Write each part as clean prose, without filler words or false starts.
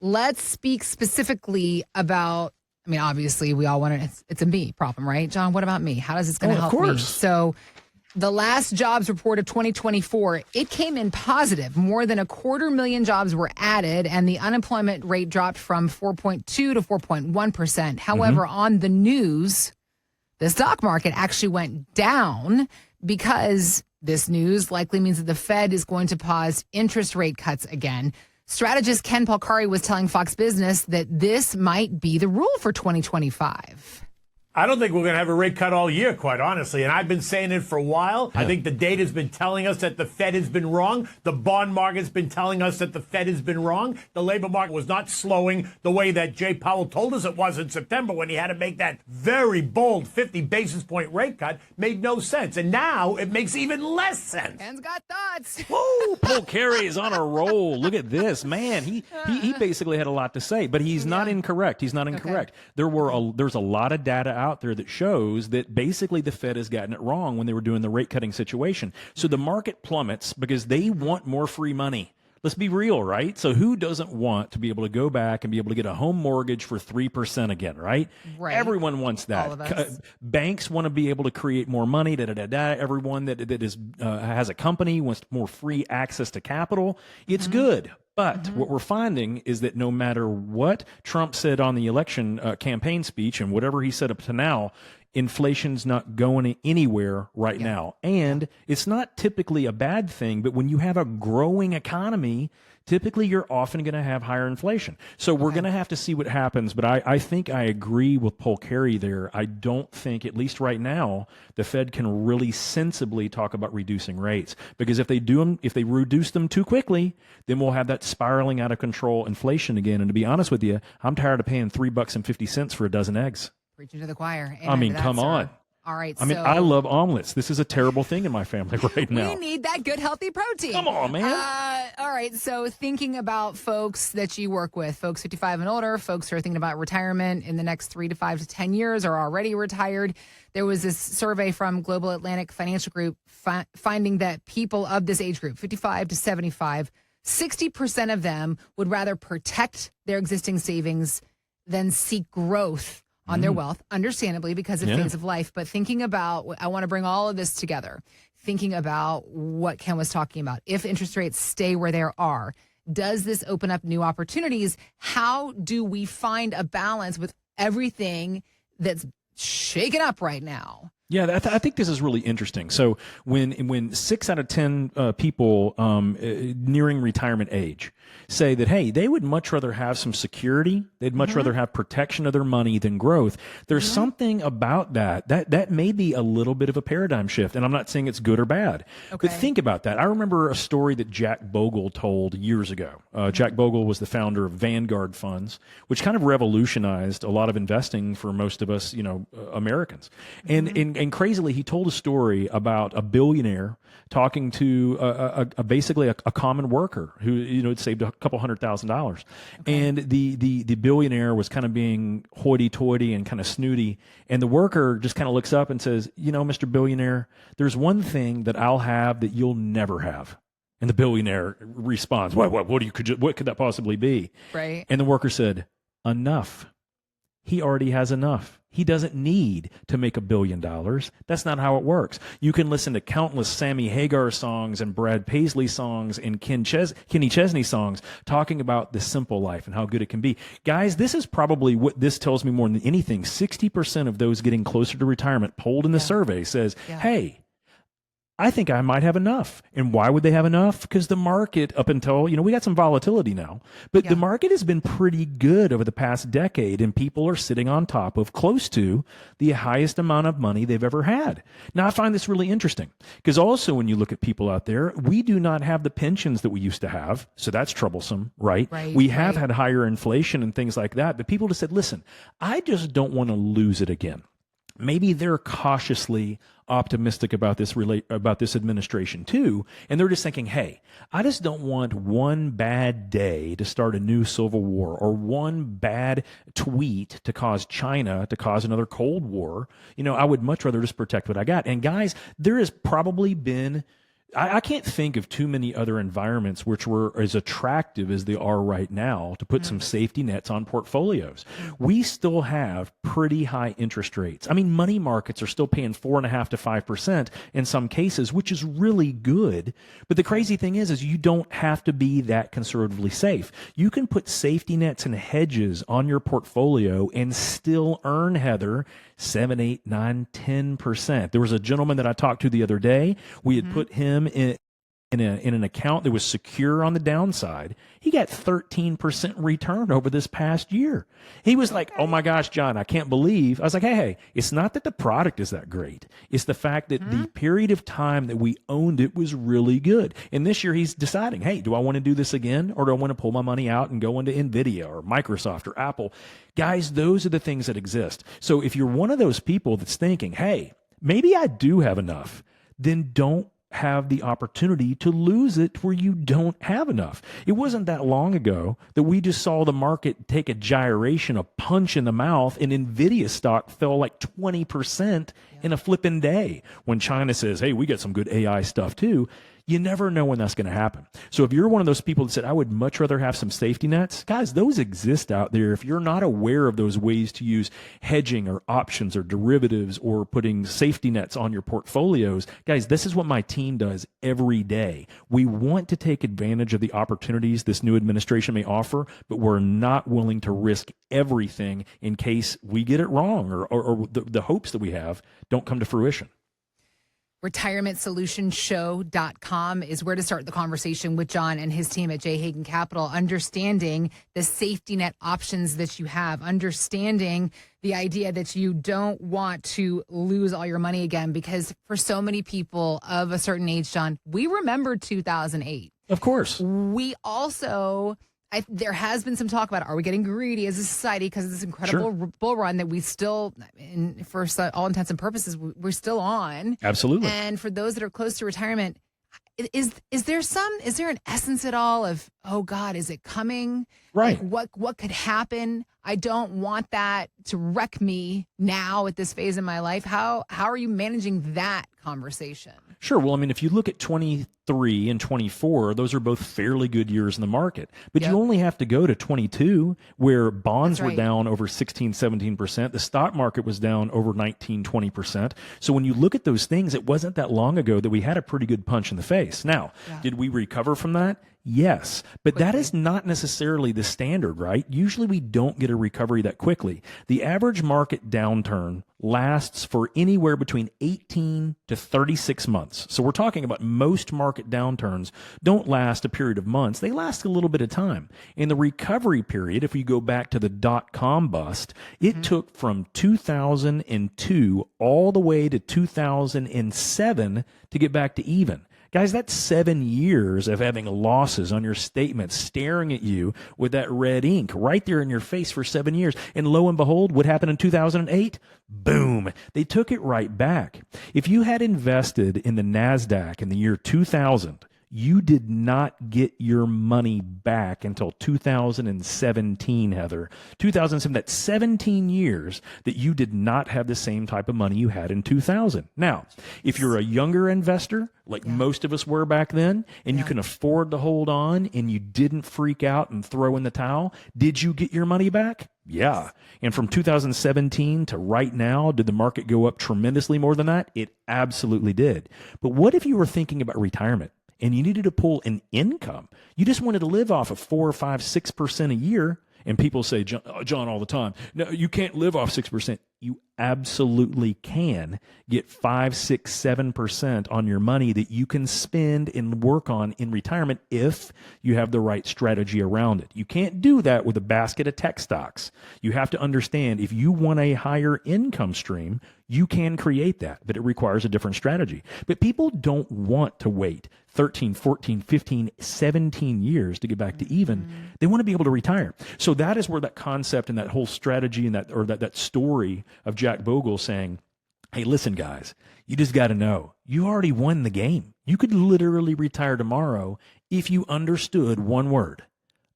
Let's speak specifically about, I mean, obviously we all want to, it's a me problem, right? John, what about me? How is this going to of help me? course. So the last jobs report of 2024, it came in positive. More than 250,000 jobs were added, and the unemployment rate dropped from 4.2 to 4.1%. However, on the news, the stock market actually went down because this news likely means that the Fed is going to pause interest rate cuts again. Strategist Ken Polcari was telling Fox Business that this might be the rule for 2025. I don't think we're going to have a rate cut all year, quite honestly. And I've been saying it for a while. I think the data's been telling us that the Fed has been wrong. The bond market's been telling us that the Fed has been wrong. The labor market was not slowing the way that Jay Powell told us it was in September when he had to make that very bold 50 basis point rate cut. Made no sense. And now it makes even less sense. Ken's got thoughts. Woo, Polcari is on a roll. Look at this, man. He basically had a lot to say, but he's not incorrect. He's not incorrect. Okay. There's a lot of data out there that shows that basically the Fed has gotten it wrong when they were doing the rate cutting situation. So the market plummets because they want more free money. Let's be real, right? So who doesn't want to be able to go back and be able to get a home mortgage for 3% again, right? Right. Everyone wants that. All of us. Banks want to be able to create more money. Everyone that is has a company wants more free access to capital. It's good. But what we're finding is that no matter what Trump said on the election campaign speech and whatever he said up to now, inflation's not going anywhere right now. And it's not typically a bad thing, but when you have a growing economy, typically you're often going to have higher inflation. So we're going to have to see what happens. But I think I agree with Polcari there. I don't think, at least right now, the Fed can really sensibly talk about reducing rates. Because if they reduce them too quickly, then we'll have that spiraling out of control inflation again. And to be honest with you, I'm tired of paying $3.50 for a dozen eggs. Preaching to the choir. I mean, come on. All right. I mean, I love omelets. This is a terrible thing in my family right now. We need that good, healthy protein. Come on, man. All right. So thinking about folks that you work with, folks 55 and older, folks who are thinking about retirement in the next 3 to 5 to 10 years or already retired. There was this survey from Global Atlantic Financial Group finding that people of this age group, 55 to 75, 60% of them would rather protect their existing savings than seek growth on their wealth, understandably, because of phase of life. But thinking about, I want to bring all of this together, thinking about what Ken was talking about. If interest rates stay where they are, does this open up new opportunities? How do we find a balance with everything that's shaken up right now? Yeah, I think this is really interesting. So when 6 out of 10 people nearing retirement age say that, hey, they would much rather have some security, they'd much rather have protection of their money than growth, there's something about that may be a little bit of a paradigm shift. And I'm not saying it's good or bad. Okay. But think about that. I remember a story that Jack Bogle told years ago. Jack Bogle was the founder of Vanguard Funds, which kind of revolutionized a lot of investing for most of us, Americans. And crazily, he told a story about a billionaire talking to basically a common worker who had saved a couple $100,000, and the billionaire was kind of being hoity-toity and kind of snooty, and the worker just kind of looks up and says, Mr. Billionaire, there's one thing that I'll have that you'll never have. And the billionaire responds, what could that possibly be? Right. And the worker said, enough. He already has enough. He doesn't need to make $1 billion. That's not how it works. You can listen to countless Sammy Hagar songs and Brad Paisley songs and Kenny Chesney songs talking about the simple life and how good it can be. Guys, this is probably what this tells me more than anything. 60% of those getting closer to retirement polled in the survey says, hey, I think I might have enough. And why would they have enough? Because the market, up until, we got some volatility now, but the market has been pretty good over the past decade, and people are sitting on top of close to the highest amount of money they've ever had. Now, I find this really interesting because also when you look at people out there, we do not have the pensions that we used to have. So that's troublesome, right? We have had higher inflation and things like that, but people just said, listen, I just don't want to lose it again. Maybe they're cautiously optimistic about this administration too, and they're just thinking, hey, I just don't want one bad day to start a new civil war or one bad tweet to cause China to cause another Cold War. I would much rather just protect what I got. And guys, there has probably been I can't think of too many other environments which were as attractive as they are right now to put some safety nets on portfolios. We still have pretty high interest rates. I mean, money markets are still paying 4.5% to 5% in some cases, which is really good. But the crazy thing is you don't have to be that conservatively safe. You can put safety nets and hedges on your portfolio and still earn, Heather, 7, 8, 9, 10%. There was a gentleman that I talked to the other day. We had put him in an account that was secure on the downside. He got 13% return over this past year. He was like, oh my gosh, John, I can't believe. I was like, hey, it's not that the product is that great. It's the fact that the period of time that we owned it was really good. And this year he's deciding, hey, do I want to do this again, or do I want to pull my money out and go into NVIDIA or Microsoft or Apple? Guys, those are the things that exist. So if you're one of those people that's thinking, hey, maybe I do have enough, then don't have the opportunity to lose it where you don't have enough. It wasn't that long ago that we just saw the market take a gyration, a punch in the mouth, and NVIDIA stock fell like 20% in a flipping day. When China says, hey, we got some good AI stuff too, you never know when that's going to happen. So if you're one of those people that said, I would much rather have some safety nets, guys, those exist out there. If you're not aware of those ways to use hedging or options or derivatives or putting safety nets on your portfolios, guys, this is what my team does every day. We want to take advantage of the opportunities this new administration may offer, but we're not willing to risk everything in case we get it wrong or the hopes that we have don't come to fruition. RetirementSolutionShow.com is where to start the conversation with John and his team at J. Hagan Capital, understanding the safety net options that you have, understanding the idea that you don't want to lose all your money again, because for so many people of a certain age, John, we remember 2008. Of course. We also... there has been some talk about, are we getting greedy as a society because of this incredible bull run that we still, for all intents and purposes, we're still on. Absolutely. And for those that are close to retirement, is there an essence at all of, oh God, is it coming? Right. Like what could happen? I don't want that to wreck me now at this phase in my life. How are you managing that conversation? Sure. Well, I mean, if you look at 23 and 24, those are both fairly good years in the market. But you only have to go to 22, where bonds were down over 16, 17%. The stock market was down over 19, 20%. So when you look at those things, it wasn't that long ago that we had a pretty good punch in the face. Now, did we recover from that? Yes, but that is not necessarily the standard, right? Usually we don't get a recovery that quickly. The average market downturn lasts for anywhere between 18 to 36 months. So we're talking about most market downturns don't last a period of months. They last a little bit of time. In the recovery period, if we go back to the dot-com bust, it took from 2002 all the way to 2007 to get back to even. Guys, that's 7 years of having losses on your statements staring at you with that red ink right there in your face for 7 years. And lo and behold, what happened in 2008? Boom. They took it right back. If you had invested in the NASDAQ in the year 2000, you did not get your money back until 2017, Heather. 2007, that's 17 years that you did not have the same type of money you had in 2000. Now, if you're a younger investor, like most of us were back then, and you can afford to hold on and you didn't freak out and throw in the towel, did you get your money back? Yeah. And from 2017 to right now, did the market go up tremendously more than that? It absolutely did. But what if you were thinking about retirement and you needed to pull an income? You just wanted to live off of 4 or 5, 6% a year. And people say, John, all the time, no, you can't live off 6%. You absolutely can get 5, 6, 7% on your money that you can spend and work on in retirement if you have the right strategy around it. You can't do that with a basket of tech stocks. You have to understand, if you want a higher income stream, you can create that, but it requires a different strategy. But people don't want to wait 13, 14, 15, 17 years to get back to even. They want to be able to retire. So that is where that concept and that whole strategy and that story of Jack Bogle saying, hey, listen, guys, you just got to know, you already won the game. You could literally retire tomorrow if you understood one word: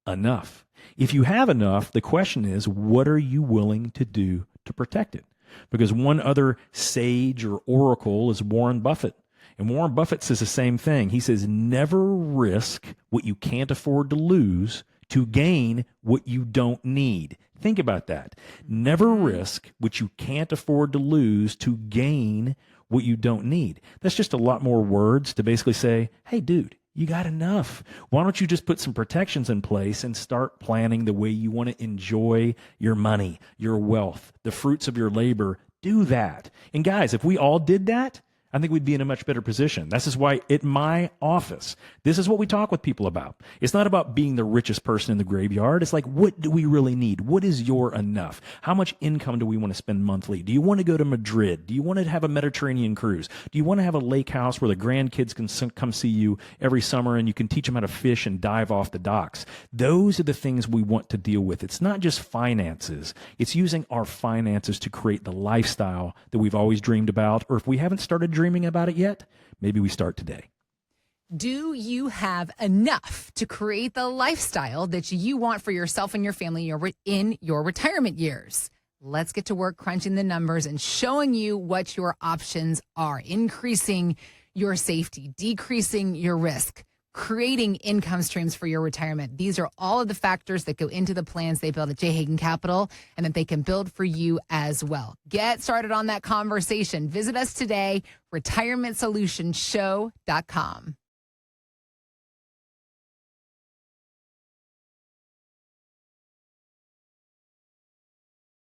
enough. If you have enough, the question is, what are you willing to do to protect it? Because one other sage or oracle is Warren Buffett. And Warren Buffett says the same thing. He says, never risk what you can't afford to lose to gain what you don't need. Think about that. Never risk what you can't afford to lose to gain what you don't need. That's just a lot more words to basically say, hey, dude, you got enough. Why don't you just put some protections in place and start planning the way you want to enjoy your money, your wealth, the fruits of your labor? Do that. And guys, if we all did that, I think we'd be in a much better position. This is why at my office, this is what we talk with people about. It's not about being the richest person in the graveyard. It's like, what do we really need? What is your enough? How much income do we want to spend monthly? Do you want to go to Madrid? Do you want to have a Mediterranean cruise? Do you want to have a lake house where the grandkids can come see you every summer and you can teach them how to fish and dive off the docks? Those are the things we want to deal with. It's not just finances. It's using our finances to create the lifestyle that we've always dreamed about, or if we haven't started dreaming about it yet, maybe we start today. Do you have enough to create the lifestyle that you want for yourself and your family in your retirement years? Let's get to work crunching the numbers and showing you what your options are. Increasing your safety, decreasing your risk, creating income streams for your retirement. These are all of the factors that go into the plans they build at J. Hagan Capital and that they can build for you as well. Get started on that conversation. Visit us today, retirementsolutionshow.com.